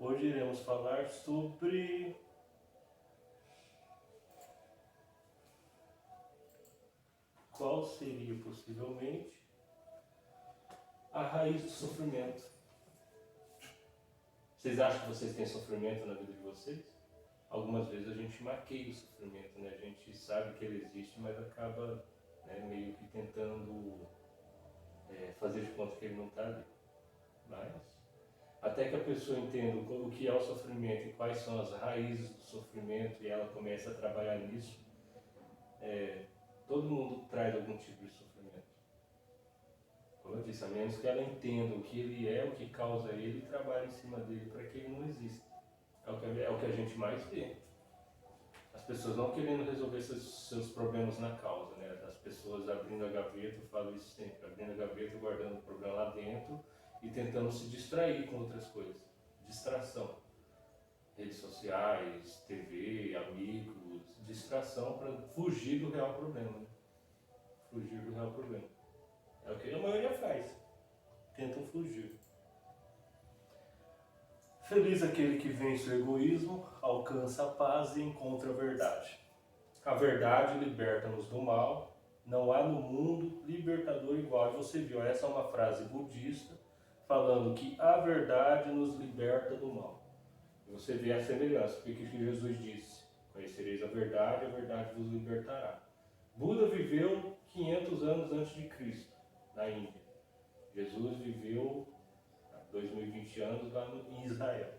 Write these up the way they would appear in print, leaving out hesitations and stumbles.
Hoje iremos falar sobre qual seria possivelmente a raiz do sofrimento. Vocês acham que vocês têm sofrimento na vida de vocês? Algumas vezes a gente maqueia o sofrimento, né? A gente sabe que ele existe, mas acaba meio que tentando fazer de conta que ele não está ali. Mas até que a pessoa entenda o que é o sofrimento e quais são as raízes do sofrimento e ela comece a trabalhar nisso, todo mundo traz algum tipo de sofrimento. Como eu disse, a menos que ela entenda o que ele é, o que causa ele e trabalhe em cima dele para que ele não exista. É o que a gente mais vê. As pessoas não querendo resolver seus problemas na causa, né? As pessoas abrindo a gaveta, eu falo isso sempre, abrindo a gaveta, guardando o problema lá dentro e tentando se distrair com outras coisas. Distração. Redes sociais, TV, amigos, distração para fugir do real problema. Né? Fugir do real problema. É o que a maioria faz. Tentam fugir. Feliz aquele que vence o egoísmo, alcança a paz e encontra a verdade. A verdade liberta-nos do mal, não há no mundo libertador igual. E você viu, essa é uma frase budista falando que a verdade nos liberta do mal. E você vê a semelhança, porque que Jesus disse, conhecereis a verdade vos libertará. Buda viveu 500 anos antes de Cristo, na Índia. Jesus viveu 2020 anos lá em Israel.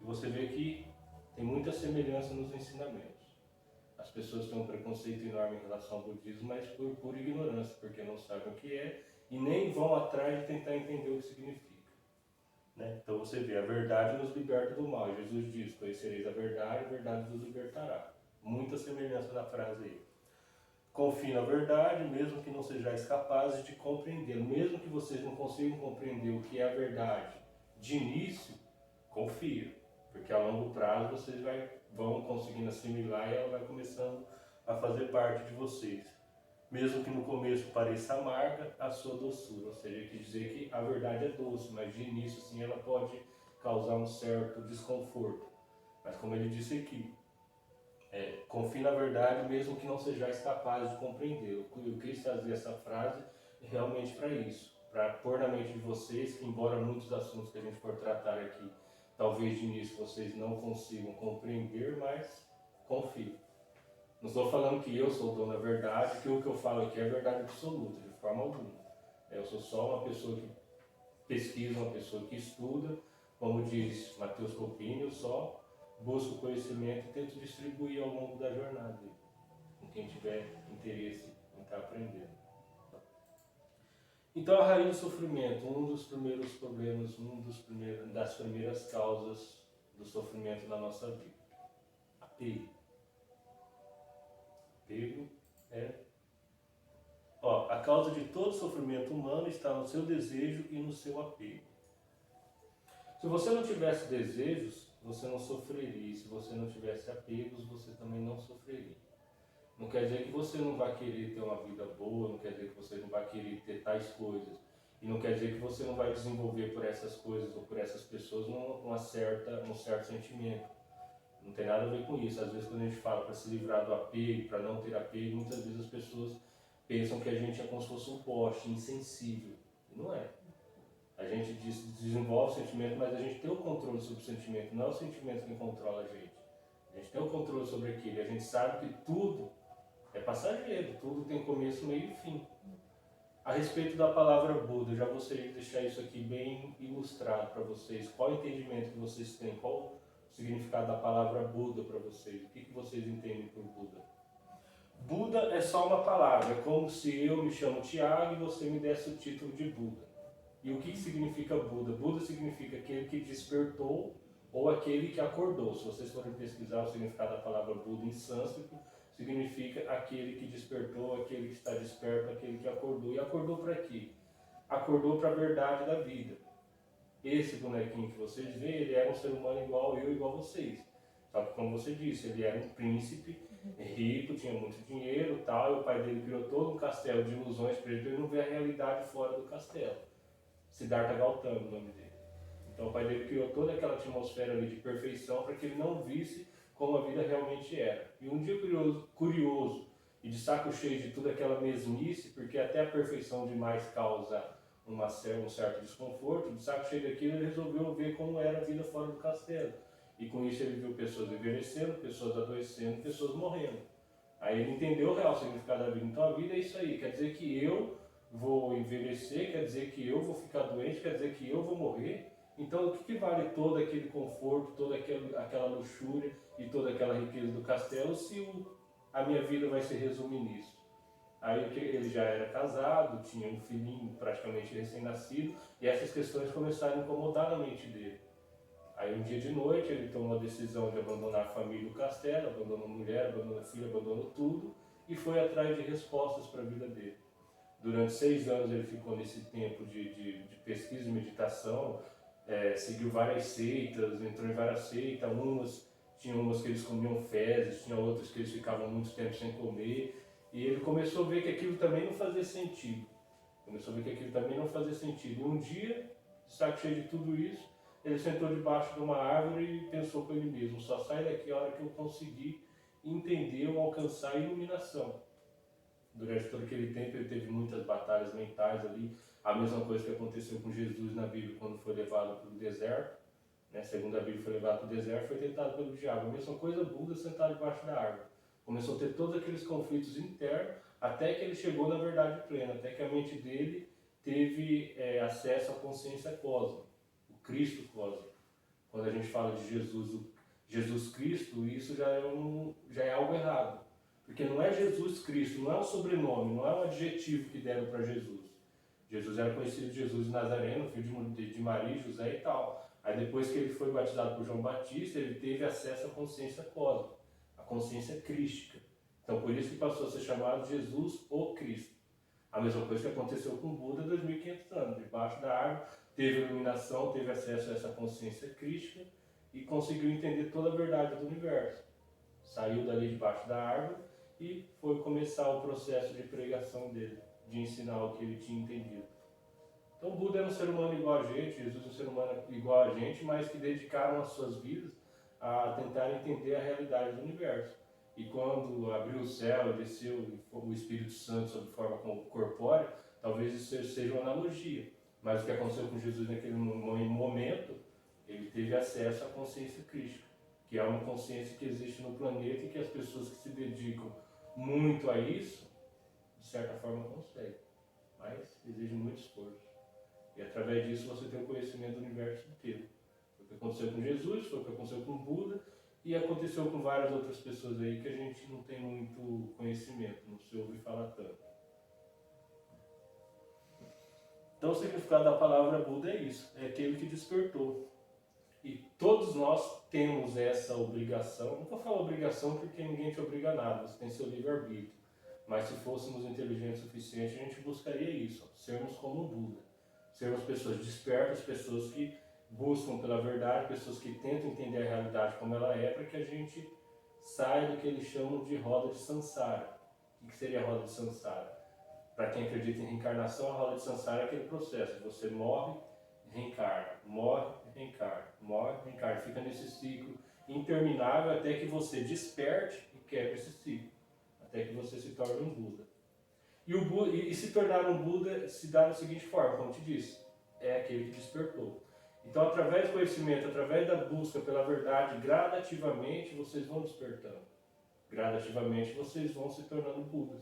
E você vê que tem muita semelhança nos ensinamentos. As pessoas têm um preconceito enorme em relação ao budismo, mas por pura ignorância, porque não sabem o que é e nem vão atrás de tentar entender o que significa. Né? Então você vê, a verdade nos liberta do mal. Jesus diz, conhecereis a verdade vos libertará. Muita semelhança na frase aí. Confie na verdade, mesmo que não sejais capazes de compreender. Mesmo que vocês não consigam compreender o que é a verdade de início, confia. Porque a longo prazo vocês vão conseguindo assimilar e ela vai começando a fazer parte de vocês. Mesmo que no começo pareça amarga, a sua doçura. Ou seja, quer dizer que a verdade é doce, mas de início sim ela pode causar um certo desconforto. Mas como ele disse aqui, confie na verdade mesmo que não sejais capazes de compreender. Eu quis trazer essa frase realmente para isso, para pôr na mente de vocês que, embora muitos assuntos que a gente for tratar aqui, talvez de início vocês não consigam compreender, mas confie. Não estou falando que eu sou o dono da verdade, que o que eu falo aqui é verdade absoluta, de forma alguma. Eu sou só uma pessoa que pesquisa, uma pessoa que estuda, como diz Matheus Copini, eu só busco conhecimento e tento distribuir ao longo da jornada, com quem tiver interesse em estar aprendendo. Então a raiz do sofrimento, um dos primeiros problemas, das primeiras causas do sofrimento na nossa vida. Apego. Apego a causa de todo sofrimento humano está no seu desejo e no seu apego. Se você não tivesse desejos, você não sofreria. E se você não tivesse apegos, você também não sofreria. Não quer dizer que você não vai querer ter uma vida boa, não quer dizer que você não vai querer ter tais coisas. E não quer dizer que você não vai desenvolver por essas coisas ou por essas pessoas um certo sentimento. Não tem nada a ver com isso. Às vezes quando a gente fala para se livrar do apego, para não ter apego, muitas vezes as pessoas pensam que a gente é como se fosse um poste, insensível. E não é. A gente desenvolve o sentimento, mas a gente tem o controle sobre o sentimento, não é o sentimento que controla a gente. A gente tem o controle sobre aquilo, a gente sabe que tudo é passageiro, tudo tem começo, meio e fim. A respeito da palavra Buda, eu já gostaria de deixar isso aqui bem ilustrado para vocês. Qual o entendimento que vocês têm? Qual o significado da palavra Buda para vocês? O que vocês entendem por Buda? Buda é só uma palavra, é como se eu me chamo Tiago e você me desse o título de Buda. E o que significa Buda? Buda significa aquele que despertou ou aquele que acordou. Se vocês forem pesquisar o significado da palavra Buda em sânscrito, significa aquele que despertou, aquele que está desperto, aquele que acordou. E acordou para quê? Acordou para a verdade da vida. Esse bonequinho que vocês veem, ele era um ser humano igual eu, igual vocês. Só que como você disse, ele era um príncipe, rico, tinha muito dinheiro, tal, e o pai dele criou todo um castelo de ilusões para ele não ver a realidade fora do castelo. Siddhartha Gautama, o nome dele. Então o pai dele criou toda aquela atmosfera ali de perfeição para que ele não visse como a vida realmente era. E um dia curioso e de saco cheio de toda aquela mesmice, porque até a perfeição demais causa um certo desconforto, de saco cheio daquilo ele resolveu ver como era a vida fora do castelo. E com isso ele viu pessoas envelhecendo, pessoas adoecendo, pessoas morrendo. Aí ele entendeu o real significado da vida. Então a vida é isso aí, quer dizer que eu vou envelhecer, quer dizer que eu vou ficar doente, quer dizer que eu vou morrer. Então o que vale todo aquele conforto, toda aquela luxúria e toda aquela riqueza do castelo se a minha vida vai se resumir nisso? Aí ele já era casado, tinha um filhinho praticamente recém-nascido e essas questões começaram a incomodar na mente dele. Aí um dia de noite ele tomou a decisão de abandonar a família e o castelo, abandonou a mulher, abandonou a filha, abandonou tudo e foi atrás de respostas para a vida dele. Durante 6 anos ele ficou nesse tempo de pesquisa e meditação, seguiu várias seitas, entrou em várias seitas, tinha umas que eles comiam fezes, tinha outras que eles ficavam muito tempo sem comer, e ele começou a ver que aquilo também não fazia sentido. E um dia, saco cheio de tudo isso, ele sentou debaixo de uma árvore e pensou com ele mesmo, só sai daqui a hora que eu conseguir entender ou alcançar a iluminação. Durante todo aquele tempo ele teve muitas batalhas mentais ali, a mesma coisa que aconteceu com Jesus na Bíblia quando foi levado para o deserto, né? Segundo a Bíblia foi levado para o deserto, foi tentado pelo diabo. A mesma coisa Buda sentado debaixo da árvore. Começou a ter todos aqueles conflitos internos, até que ele chegou na verdade plena, até que a mente dele teve acesso à consciência cósmica, o Cristo cósmico. Quando a gente fala de Jesus Cristo, isso já é algo errado. Porque não é Jesus Cristo, não é um sobrenome, não é um adjetivo que deram para Jesus. Jesus era conhecido de Jesus Nazareno, filho de Maria e José e tal. Aí depois que ele foi batizado por João Batista, ele teve acesso à consciência cósmica, à consciência crística. Então por isso que passou a ser chamado Jesus o Cristo. A mesma coisa que aconteceu com Buda 2500 anos. Debaixo da árvore, teve iluminação, teve acesso a essa consciência crística e conseguiu entender toda a verdade do universo. Saiu dali debaixo da árvore e foi começar o processo de pregação dele, de ensinar o que ele tinha entendido. Então Buda era um ser humano igual a gente, Jesus é um ser humano igual a gente, mas que dedicaram as suas vidas a tentar entender a realidade do universo. E quando abriu o céu e desceu o Espírito Santo sob forma corpórea, talvez isso seja uma analogia. Mas o que aconteceu com Jesus naquele momento, ele teve acesso à consciência crística, que é uma consciência que existe no planeta e que as pessoas que se dedicam muito a isso, de certa forma conseguem, mas exige muito esforço. E através disso você tem o conhecimento do universo inteiro. Foi o que aconteceu com Jesus, foi o que aconteceu com Buda e aconteceu com várias outras pessoas aí que a gente não tem muito conhecimento, não se ouve falar tanto. Então o significado da palavra Buda é isso, é aquele que despertou. E todos nós temos essa obrigação, não vou falar obrigação porque ninguém te obriga a nada, você tem seu livre-arbítrio. Mas se fôssemos inteligentes o suficiente, a gente buscaria isso, sermos como Buda. Sermos pessoas despertas, pessoas que buscam pela verdade, pessoas que tentam entender a realidade como ela é, para que a gente saia do que eles chamam de roda de samsara. O que seria a roda de samsara? Para quem acredita em reencarnação, a roda de samsara é aquele processo, você morre, reencarna, morre, reencarna, morre, reencarna, fica nesse ciclo interminável até que você desperte e quebre esse ciclo, até que você se torne um Buda. E se tornar um Buda se dá da seguinte forma, como te disse, é aquele que despertou. Então, através do conhecimento, através da busca pela verdade, gradativamente vocês vão despertando. Gradativamente vocês vão se tornando Budas,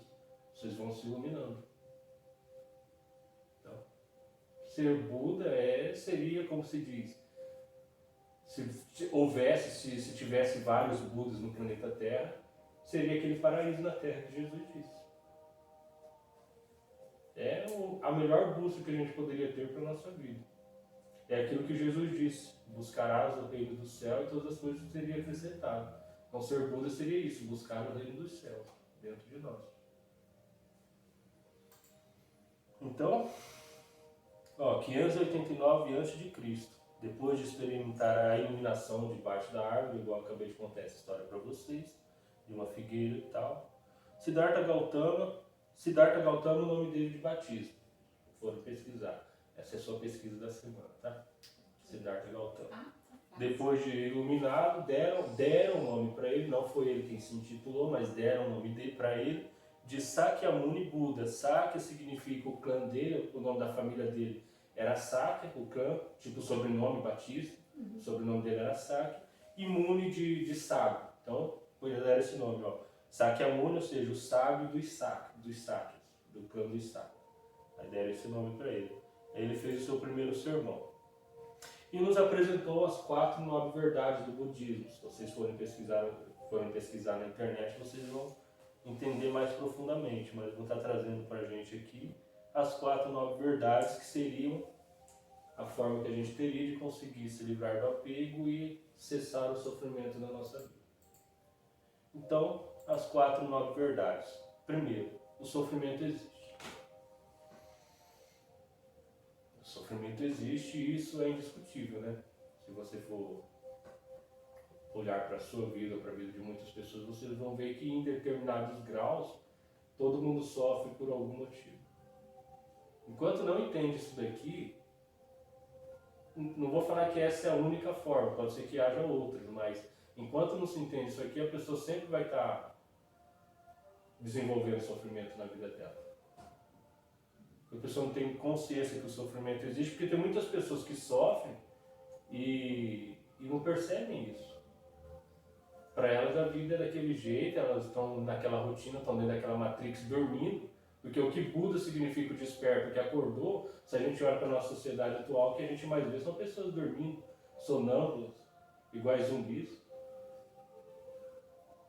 vocês vão se iluminando. Então, ser Buda seria, como se diz, se tivesse vários Budas no planeta Terra, seria aquele paraíso na Terra que Jesus disse. É a melhor busca que a gente poderia ter para a nossa vida. É aquilo que Jesus disse, buscarás o reino do céu e todas as coisas seriam acrescentadas. Então ser Buda seria isso, buscar o reino dos céus dentro de nós. Então, 589 a.C., depois de experimentar a iluminação debaixo da árvore, igual eu acabei de contar essa história para vocês, de uma figueira e tal, Siddhartha Gautama é o nome dele de batismo. Foram pesquisar. Essa é a sua pesquisa da semana, tá? Siddhartha Gautama. Ah, Depois de iluminado, deram o nome para ele, não foi ele quem se intitulou, mas deram o nome para ele, de Sakyamuni Buda. Sakya significa o clã dele, o nome da família dele era Sakya, o clã, tipo sobrenome Batista, o sobrenome dele era Sakya, e Muni de sábio. Então, por isso era esse nome, ó. Sakyamuni, ou seja, o sábio dos Sakyas, do clã dos Sakyas. Aí deram esse nome para ele. Aí ele fez o seu primeiro sermão. E nos apresentou as 4 nobres verdades do budismo. Se vocês forem pesquisar na internet, vocês vão entender mais profundamente, mas vou estar trazendo para a gente aqui as 4 nobres verdades, que seriam a forma que a gente teria de conseguir se livrar do apego e cessar o sofrimento da nossa vida. Então, as 4 nobres verdades. Primeiro, o sofrimento existe. O sofrimento existe e isso é indiscutível, né? Se você for olhar para a sua vida, para a vida de muitas pessoas, vocês vão ver que em determinados graus, todo mundo sofre por algum motivo. Enquanto não entende isso daqui, não vou falar que essa é a única forma, pode ser que haja outras, mas enquanto não se entende isso aqui, a pessoa sempre vai estar desenvolvendo sofrimento na vida dela. A pessoa não tem consciência que o sofrimento existe, porque tem muitas pessoas que sofrem e não percebem isso. Para elas a vida é daquele jeito, elas estão naquela rotina, estão dentro daquela matrix dormindo, porque o que Buda significa o desperto, que acordou, se a gente olha para a nossa sociedade atual, o que a gente mais vê são pessoas dormindo, sonâmbulas, iguais zumbis.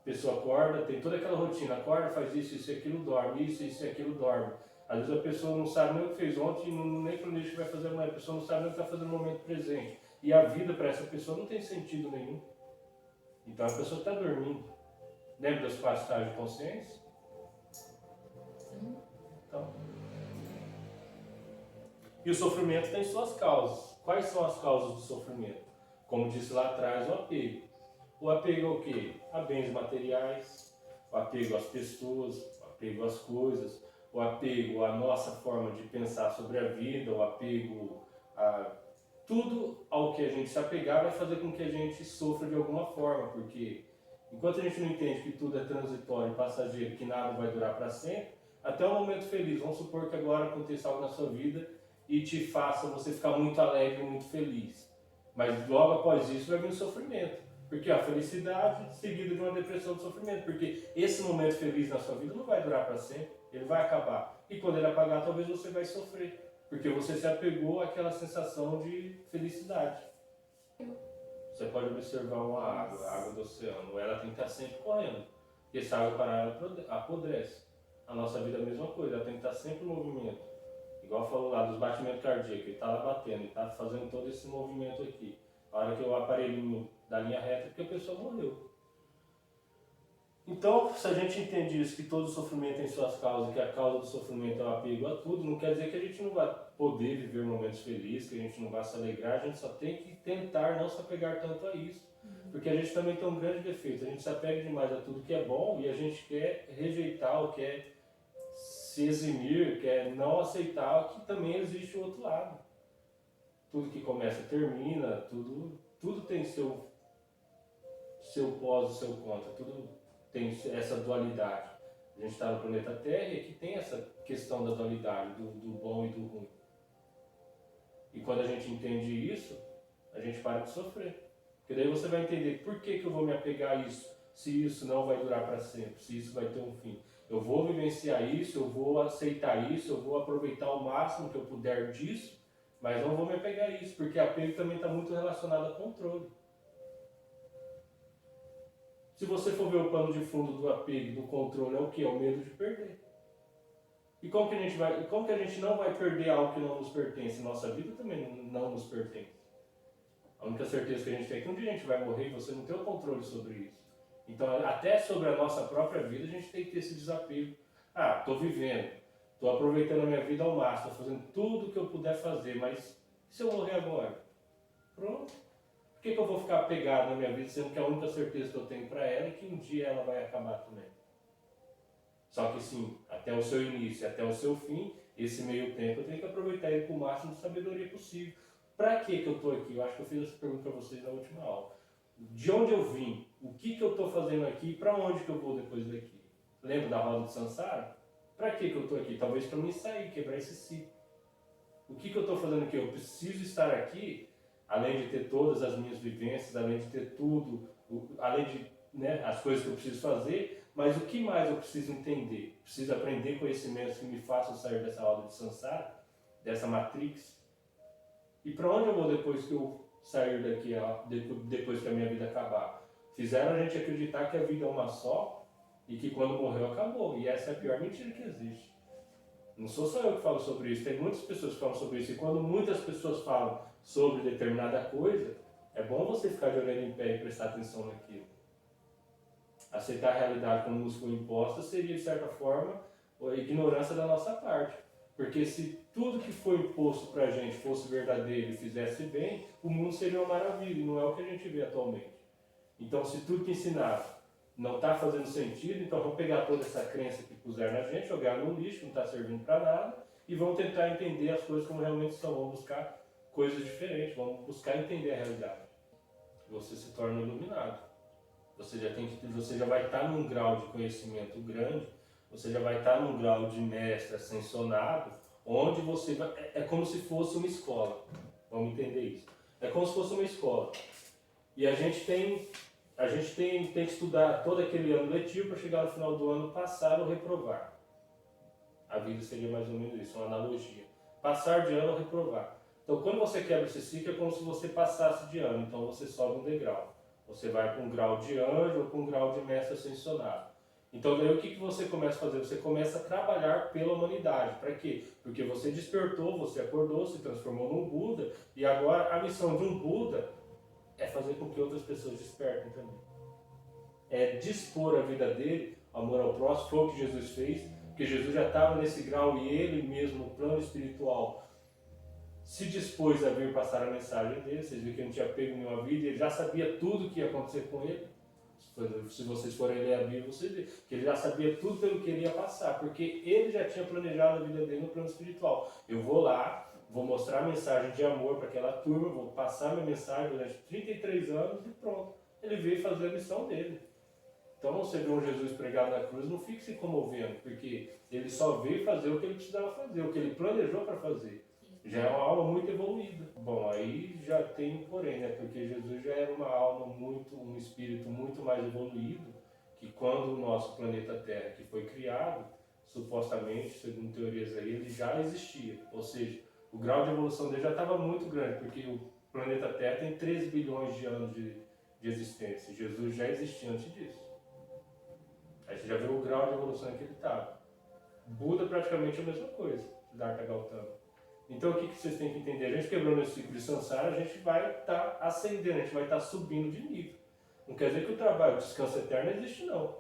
A pessoa acorda, tem toda aquela rotina, acorda, faz isso e aquilo, dorme, isso e aquilo, dorme. Às vezes a pessoa não sabe nem o que fez ontem, nem planeja o que vai fazer amanhã, a pessoa não sabe nem o que está fazendo no momento presente. E a vida para essa pessoa não tem sentido nenhum. Então a pessoa está dormindo. Lembra das 4 estágios de consciência? sim. Então. E o sofrimento tem suas causas. Quais são as causas do sofrimento? Como disse lá atrás, o apego. O apego ao quê? A bens materiais, o apego às pessoas, o apego às coisas, o apego à nossa forma de pensar sobre a vida, o apego a tudo ao que a gente se apegar vai fazer com que a gente sofra de alguma forma, porque enquanto a gente não entende que tudo é transitório e passageiro, que nada vai durar para sempre, até um momento feliz, vamos supor que agora aconteça algo na sua vida e te faça você ficar muito alegre, muito feliz. Mas logo após isso vai vir o sofrimento. Porque a felicidade seguida de uma depressão de sofrimento. Porque esse momento feliz na sua vida não vai durar para sempre, ele vai acabar. E quando ele apagar, talvez você vai sofrer. Porque você se apegou àquela sensação de felicidade. Você pode observar uma água, a água do oceano, ela tem que estar sempre correndo. Porque se a água parar, ela apodrece. A nossa vida é a mesma coisa, ela tem que estar sempre em movimento. Igual falou lá dos batimentos cardíacos, ele está lá batendo, ele está fazendo todo esse movimento aqui. A hora que o aparelhinho da linha reta, porque a pessoa morreu. Então, se a gente entende isso, que todo sofrimento tem suas causas, que a causa do sofrimento é o apego a tudo, não quer dizer que a gente não vai poder viver momentos felizes, que a gente não vai se alegrar, a gente só tem que tentar não se apegar tanto a isso. Porque a gente também tem um grande defeito, a gente se apega demais a tudo que é bom e a gente quer rejeitar ou quer se eximir, quer não aceitar que também existe o outro lado. Tudo que começa termina, tudo tem seu pós e seu contra, tudo tem essa dualidade. A gente está no planeta Terra e aqui tem essa questão da dualidade, do bom e do ruim. E quando a gente entende isso, a gente para de sofrer. Porque daí você vai entender por que eu vou me apegar a isso, se isso não vai durar para sempre, se isso vai ter um fim. Eu vou vivenciar isso, eu vou aceitar isso, eu vou aproveitar o máximo que eu puder disso, mas não vou me apegar a isso, porque apego também está muito relacionado a controle. Se você for ver o pano de fundo do apego, do controle, é o que? É o medo de perder. E como que a gente não vai perder algo que não nos pertence? Nossa vida também não nos pertence. A única certeza que a gente tem é que um dia a gente vai morrer e você não tem o controle sobre isso. Então, até sobre a nossa própria vida, a gente tem que ter esse desapego. Ah, estou vivendo, estou aproveitando a minha vida ao máximo, estou fazendo tudo o que eu puder fazer, mas e se eu morrer agora? Pronto. Por que eu vou ficar apegado na minha vida, sendo que a única certeza que eu tenho para ela é que um dia ela vai acabar também? Só que sim, até o seu início, até o seu fim, esse meio tempo eu tenho que aproveitar ele com o máximo de sabedoria possível. Para que eu estou aqui? Eu acho que eu fiz essa pergunta para vocês na última aula. De onde eu vim? O que eu estou fazendo aqui? Para onde que eu vou depois daqui? Lembra da roda de Sansara? Para que eu estou aqui? Talvez para mim sair, quebrar esse ciclo. O que eu estou fazendo aqui? Eu preciso estar aqui, além de ter todas as minhas vivências, além de ter tudo, além de, né, as coisas que eu preciso fazer, mas o que mais eu preciso entender? Preciso aprender conhecimentos que me façam sair dessa roda de Sansara, dessa matrix. E para onde eu vou depois que eu sair daqui, depois que a minha vida acabar? Fizeram a gente acreditar que a vida é uma só e que quando morreu acabou. E essa é a pior mentira que existe. Não sou só eu que falo sobre isso, tem muitas pessoas que falam sobre isso. E quando muitas pessoas falam sobre determinada coisa, é bom você ficar de orelha em pé e prestar atenção naquilo. Aceitar a realidade como nos foi imposta seria, de certa forma, a ignorância da nossa parte. Porque se tudo que foi imposto para a gente fosse verdadeiro e fizesse bem, o mundo seria uma maravilha, e não é o que a gente vê atualmente. Então, se tudo que ensinaram não está fazendo sentido, então vamos pegar toda essa crença que puseram na gente, jogar no lixo, não está servindo para nada, e vamos tentar entender as coisas como realmente são. Vamos buscar coisas diferentes, vamos buscar entender a realidade. Você se torna iluminado. Você já vai estar num grau de conhecimento grande, você já vai estar num grau de mestre ascensionado, onde você vai, é como se fosse uma escola. Vamos entender isso. É como se fosse uma escola. E a gente tem que estudar todo aquele ano letivo para chegar no final do ano, passar ou reprovar. A vida seria mais ou menos isso, uma analogia. Passar de ano ou reprovar. Então, quando você quebra esse ciclo, é como se você passasse de ano. Então, você sobe um degrau. Você vai para um grau de anjo ou para um grau de mestre ascensionado. Então, daí o que você começa a fazer? Você começa a trabalhar pela humanidade. Para quê? Porque você despertou, você acordou, se transformou num Buda. E agora, a missão de um Buda é fazer com que outras pessoas despertem também. É dispor a vida dele, amor ao próximo, foi o que Jesus fez, porque Jesus já estava nesse grau e ele mesmo, no plano espiritual, se dispôs a vir passar a mensagem dele. Vocês viram que ele não tinha pego nenhuma vida, ele já sabia tudo o que ia acontecer com ele. Se vocês forem ler a Bíblia, vocês verem que ele já sabia tudo pelo que ele ia passar, porque ele já tinha planejado a vida dele no plano espiritual. Eu vou lá, vou mostrar a mensagem de amor para aquela turma, vou passar minha mensagem durante 33 anos e pronto. Ele veio fazer a missão dele. Então você vê um Jesus pregado na cruz, não fique se comovendo, porque ele só veio fazer o que ele precisava fazer, o que ele planejou para fazer. Já é uma alma muito evoluída. Bom, aí já tem um porém, né? Porque Jesus já era uma alma um espírito muito mais evoluído, que quando o nosso planeta Terra, que foi criado, supostamente, segundo teorias aí, ele já existia. Ou seja, o grau de evolução dele já estava muito grande, porque o planeta Terra tem 13 bilhões de anos de existência. Jesus já existia antes disso. Aí você já viu o grau de evolução em que ele estava. Buda praticamente é a mesma coisa, Siddhartha Gautama. Então o que vocês têm que entender? A gente quebrando esse ciclo de samsara, a gente vai estar ascendendo, a gente vai estar subindo de nível. Não quer dizer que o trabalho, o descanso eterno não existe não.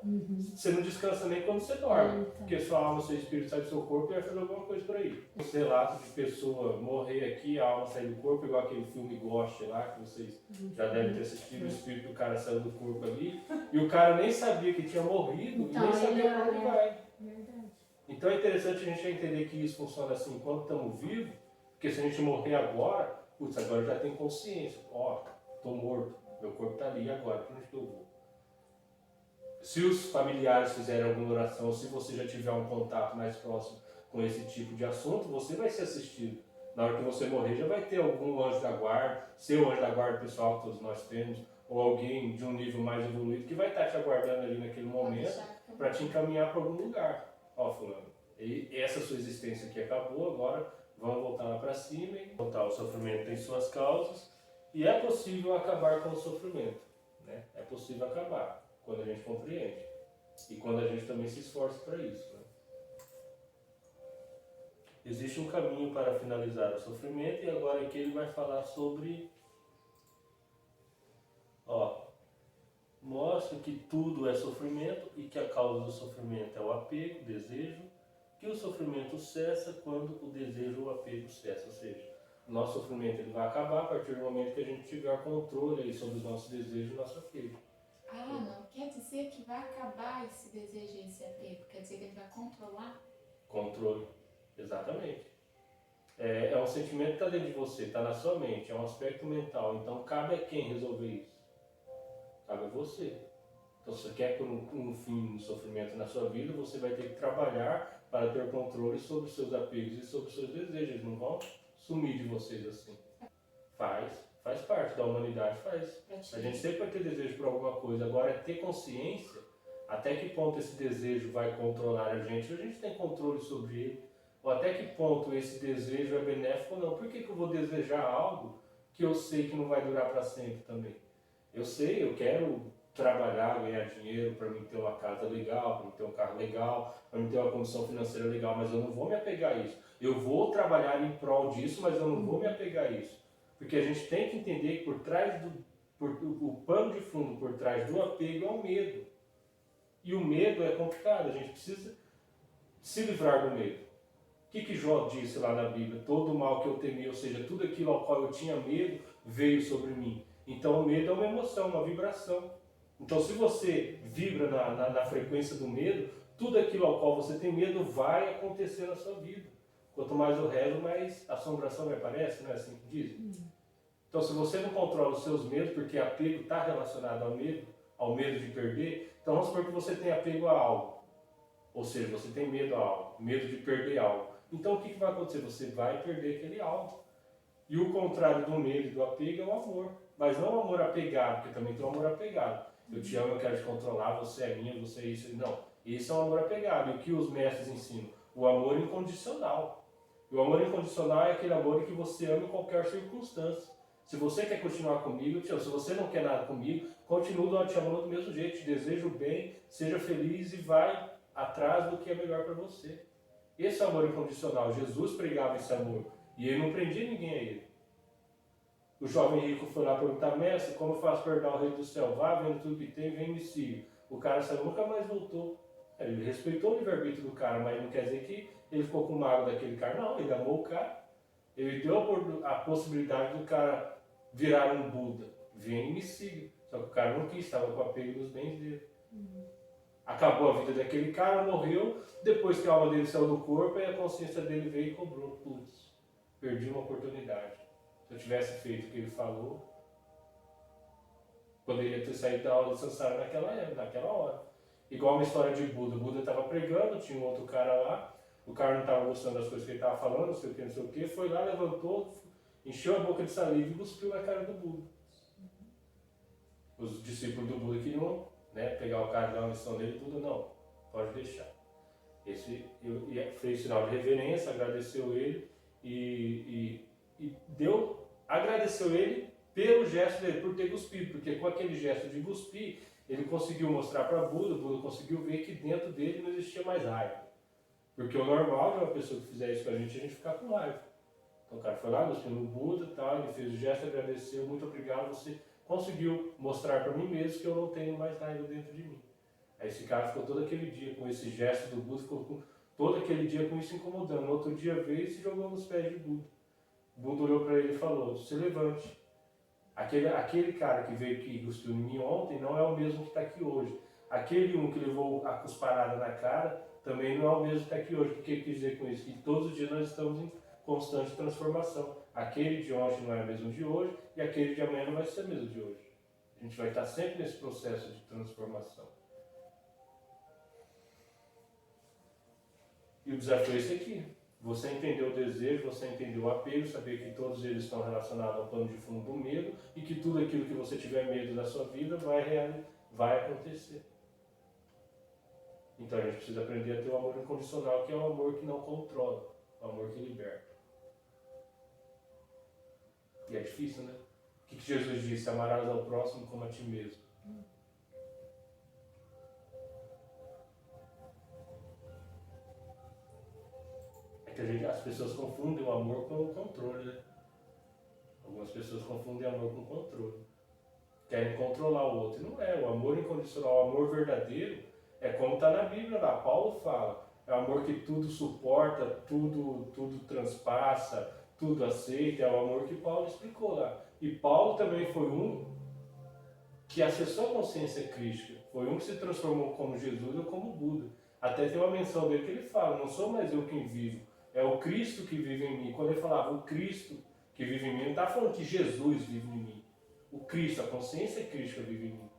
Você não descansa nem quando você dorme, porque sua alma, seu espírito sai do seu corpo e vai fazer alguma coisa por aí. Esse relato de pessoa morrer aqui, a alma sair do corpo, igual aquele filme Ghost lá, que vocês já devem ter assistido, o espírito do cara saiu do corpo ali, e o cara nem sabia que tinha morrido, então, e nem sabia para onde vai. Verdade. Então é interessante a gente entender que isso funciona assim enquanto estamos vivos, porque se a gente morrer agora, putz, agora já tem consciência, ó, tô morto, meu corpo está ali agora, para onde que eu vou? Se os familiares fizerem alguma oração, se você já tiver um contato mais próximo com esse tipo de assunto, você vai ser assistido. Na hora que você morrer, já vai ter algum anjo da guarda, seu anjo da guarda pessoal que todos nós temos, ou alguém de um nível mais evoluído que vai estar te aguardando ali naquele momento para te encaminhar para algum lugar. Ó, fulano, e essa sua existência aqui acabou, agora vamos voltar lá para cima e voltar. O sofrimento tem suas causas e é possível acabar com o sofrimento, né? É possível acabar quando a gente compreende e quando a gente também se esforça para isso, né? Existe um caminho para finalizar o sofrimento e agora aqui ele vai falar sobre, mostra que tudo é sofrimento e que a causa do sofrimento é o apego, o desejo, que o sofrimento cessa quando o desejo ou o apego cessa, ou seja, o nosso sofrimento ele vai acabar a partir do momento que a gente tiver controle aí sobre os nossos desejos e o nosso apego. Não quer dizer que vai acabar esse desejo e esse apego, quer dizer que ele vai controlar? Controle, exatamente. É um sentimento que está dentro de você, está na sua mente, é um aspecto mental. Então cabe a quem resolver isso? Cabe a você. Então se você quer por um fim no sofrimento na sua vida, você vai ter que trabalhar para ter controle sobre os seus apegos e sobre os seus desejos. Eles não vão sumir de vocês assim. Faz parte da humanidade, faz. A gente sempre vai ter desejo por alguma coisa. Agora é ter consciência até que ponto esse desejo vai controlar a gente tem controle sobre ele, ou até que ponto esse desejo é benéfico ou não. Por que eu vou desejar algo que eu sei que não vai durar para sempre também? Eu sei, eu quero trabalhar, ganhar dinheiro para mim ter uma casa legal, para mim ter um carro legal, para mim ter uma condição financeira legal, mas eu não vou me apegar a isso. Eu vou trabalhar em prol disso, mas eu não vou me apegar a isso. Porque a gente tem que entender que por trás o pano de fundo por trás do apego é o medo. E o medo é complicado, a gente precisa se livrar do medo. O que Jó disse lá na Bíblia? Todo o mal que eu temi, ou seja, tudo aquilo ao qual eu tinha medo, veio sobre mim. Então o medo é uma emoção, uma vibração. Então se você vibra na frequência do medo, tudo aquilo ao qual você tem medo vai acontecer na sua vida. Quanto mais eu rezo, mais assombração me aparece, não é assim que dizem? Então se você não controla os seus medos, porque apego está relacionado ao medo de perder, então vamos supor que você tem apego a algo. Ou seja, você tem medo a algo, medo de perder algo. Então o que vai acontecer? Você vai perder aquele algo. E o contrário do medo e do apego é o amor. Mas não o amor apegado, porque também tem o amor apegado. Eu te amo, eu quero te controlar, você é minha, você é isso. Não, esse é o amor apegado. E o que os mestres ensinam? O amor incondicional. E o amor incondicional é aquele amor em que você ama em qualquer circunstância. Se você quer continuar comigo, eu te amo. Se você não quer nada comigo, continua te amando do mesmo jeito. Te desejo bem, seja feliz e vai atrás do que é melhor para você. Esse é o amor incondicional. Jesus pregava esse amor. E ele não prendia ninguém a ele. O jovem rico foi lá perguntar: mestre, como eu faço para herdar o reino do céu? Vá, vendo tudo que tem, vem e me siga. O cara saiu, nunca mais voltou. Ele respeitou o livre-arbítrio do cara, mas não quer dizer que ele ficou com mágoa daquele cara. Não, ele amou o cara. Ele deu a possibilidade do cara virar um Buda. Vem e me siga. Só que o cara não quis, estava com apego nos bens dele. Acabou a vida daquele cara, morreu. Depois que a alma dele saiu do corpo, aí a consciência dele veio e cobrou. Putz, perdi uma oportunidade. Se eu tivesse feito o que ele falou, poderia ter saído da aula de Sansara naquela hora. Igual uma história de Buda. O Buda estava pregando, tinha um outro cara lá. O cara não estava gostando das coisas que ele estava falando, não sei o que. Foi lá, levantou, encheu a boca de saliva e cuspiu na cara do Buda. Os discípulos do Buda queriam, pegar o cara e dar uma lição dele. Buda, não, pode deixar. Fez sinal de reverência, agradeceu ele e agradeceu ele pelo gesto dele, por ter cuspido, porque com aquele gesto de cuspir, ele conseguiu mostrar para Buda, o Buda conseguiu ver que dentro dele não existia mais raiva. Porque o normal de uma pessoa que fizer isso com a gente ficar com raiva. Então o cara foi lá, cuspiu no Buda e tal, ele fez o gesto, agradeceu, muito obrigado, você conseguiu mostrar para mim mesmo que eu não tenho mais raiva dentro de mim. Aí esse cara ficou todo aquele dia com esse gesto do Buda, ficou todo aquele dia com isso incomodando. No outro dia veio e se jogou nos pés de Buda. O Buda olhou para ele e falou: se levante. Aquele cara que veio aqui e cuspiu em mim ontem não é o mesmo que está aqui hoje. Aquele que levou a cusparada na cara também não é o mesmo que está aqui hoje. O que ele quis dizer com isso? Que todos os dias nós estamos em constante transformação. Aquele de ontem não é o mesmo de hoje e aquele de amanhã não vai ser o mesmo de hoje. A gente vai estar sempre nesse processo de transformação. E o desafio é esse aqui. Você entendeu o desejo, você entendeu o apego, saber que todos eles estão relacionados ao plano de fundo do medo e que tudo aquilo que você tiver medo na sua vida vai acontecer. Então a gente precisa aprender a ter o amor incondicional, que é o amor que não controla, o amor que liberta. E é difícil, né? O que Jesus disse? Amarás ao próximo como a ti mesmo. As pessoas confundem o amor com o controle, né? Algumas pessoas confundem amor com controle. Querem controlar o outro. E não é. O amor incondicional, o amor verdadeiro, é como está na Bíblia lá. Paulo fala. É o amor que tudo suporta, tudo transpassa, tudo aceita. É o amor que Paulo explicou lá. E Paulo também foi um que acessou a consciência crística. Foi um que se transformou como Jesus ou como Buda. Até tem uma menção dele que ele fala: não sou mais eu quem vivo, é o Cristo que vive em mim. Quando ele falava o Cristo que vive em mim, não está falando que Jesus vive em mim. O Cristo, a consciência crística vive em mim.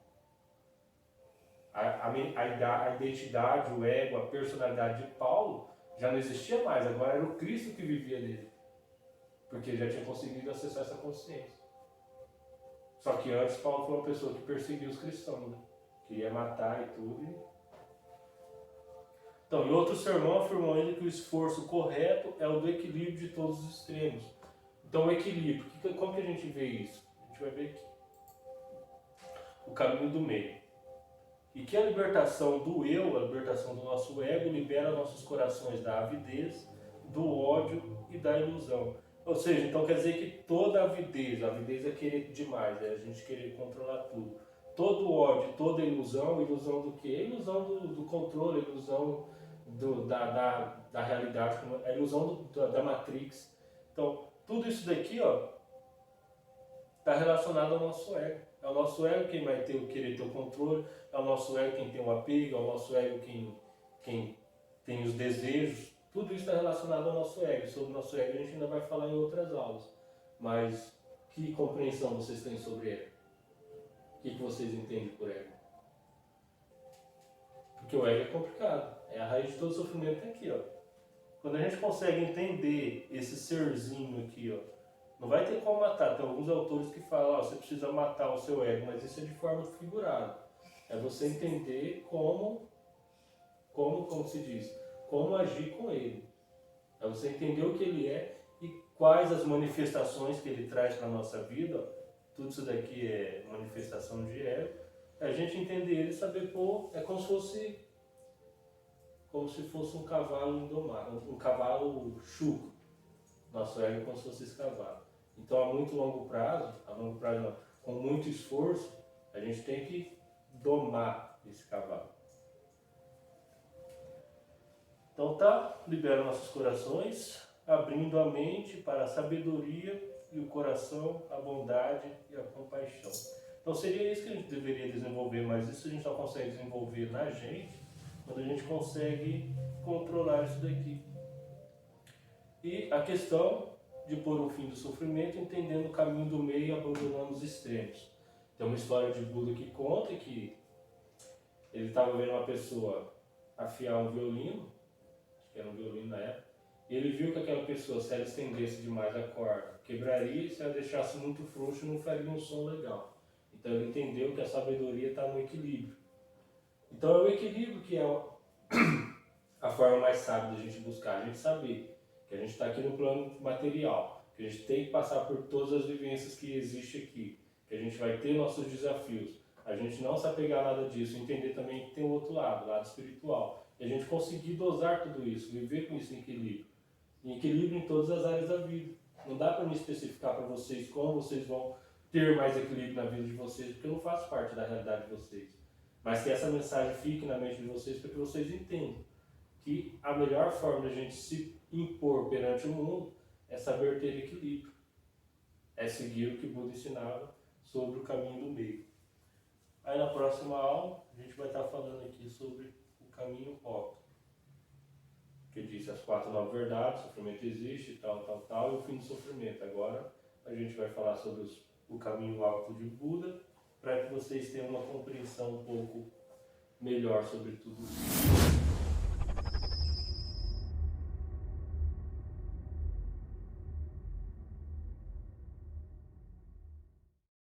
A identidade, o ego, a personalidade de Paulo já não existia mais. Agora era o Cristo que vivia nele. Porque ele já tinha conseguido acessar essa consciência. Só que antes Paulo foi uma pessoa que perseguia os cristãos, né? Queria matar e tudo. Então, em outro sermão afirmou ele que o esforço correto é o do equilíbrio de todos os extremos. Então, o equilíbrio, como que a gente vê isso? A gente vai ver aqui. O caminho do meio. E que a libertação do eu, a libertação do nosso ego, libera nossos corações da avidez, do ódio e da ilusão. Ou seja, então quer dizer que toda avidez é querer demais, é a gente querer controlar tudo. Todo ódio, toda ilusão do quê? A ilusão do controle, a ilusão da realidade, a ilusão da Matrix. Então, tudo isso daqui, ó, está relacionado ao nosso ego. É o nosso ego quem vai querer ter o controle, é o nosso ego quem tem o apego, é o nosso ego quem tem os desejos. Tudo isso está relacionado ao nosso ego. Sobre o nosso ego a gente ainda vai falar em outras aulas. Mas que compreensão vocês têm sobre ego? O que vocês entendem por ego? Porque o ego é complicado. É a raiz de todo sofrimento aqui, ó. Quando a gente consegue entender esse serzinho aqui, ó, não vai ter como matar. Tem alguns autores que falam, ó, você precisa matar o seu ego, mas isso é de forma figurada. É você entender como se diz, como agir com ele. É você entender o que ele é e quais as manifestações que ele traz para a nossa vida. Tudo isso daqui é manifestação de ego. É a gente entender ele e saber pôr, é como se fosse um cavalo indomável, um cavalo chucro. Nosso ego é como se fosse esse cavalo. Então, a longo prazo não, com muito esforço, a gente tem que domar esse cavalo. Então tá, libera nossos corações, abrindo a mente para a sabedoria e o coração, a bondade e a compaixão. Então seria isso que a gente deveria desenvolver, mas isso a gente só consegue desenvolver na gente quando a gente consegue controlar isso daqui. E a questão de pôr um fim do sofrimento, entendendo o caminho do meio e abandonando os extremos. Tem uma história de Buda que conta que ele estava vendo uma pessoa afiar um violino, que era um violino na época, e ele viu que aquela pessoa, se ela estendesse demais a corda, quebraria, e se ela deixasse muito frouxo, não faria um som legal. Então ele entendeu que a sabedoria está no equilíbrio. Então é o equilíbrio que é a forma mais sábia da gente buscar, a gente saber que a gente está aqui no plano material, que a gente tem que passar por todas as vivências que existem aqui, que a gente vai ter nossos desafios, a gente não se apegar a nada disso, entender também que tem o outro lado, o lado espiritual. E a gente conseguir dosar tudo isso, viver com isso em equilíbrio. Em equilíbrio em todas as áreas da vida. Não dá para me especificar para vocês como vocês vão ter mais equilíbrio na vida de vocês, porque eu não faço parte da realidade de vocês. Mas que essa mensagem fique na mente de vocês para que vocês entendam que a melhor forma de a gente se impor perante o mundo é saber ter equilíbrio. É seguir o que Buda ensinava sobre o caminho do meio. Aí na próxima aula a gente vai estar falando aqui sobre o caminho óptimo, que disse as 4 9 verdades, sofrimento existe, tal, e o fim do sofrimento. Agora a gente vai falar sobre o caminho alto de Buda, para que vocês tenham uma compreensão um pouco melhor sobre tudo isso.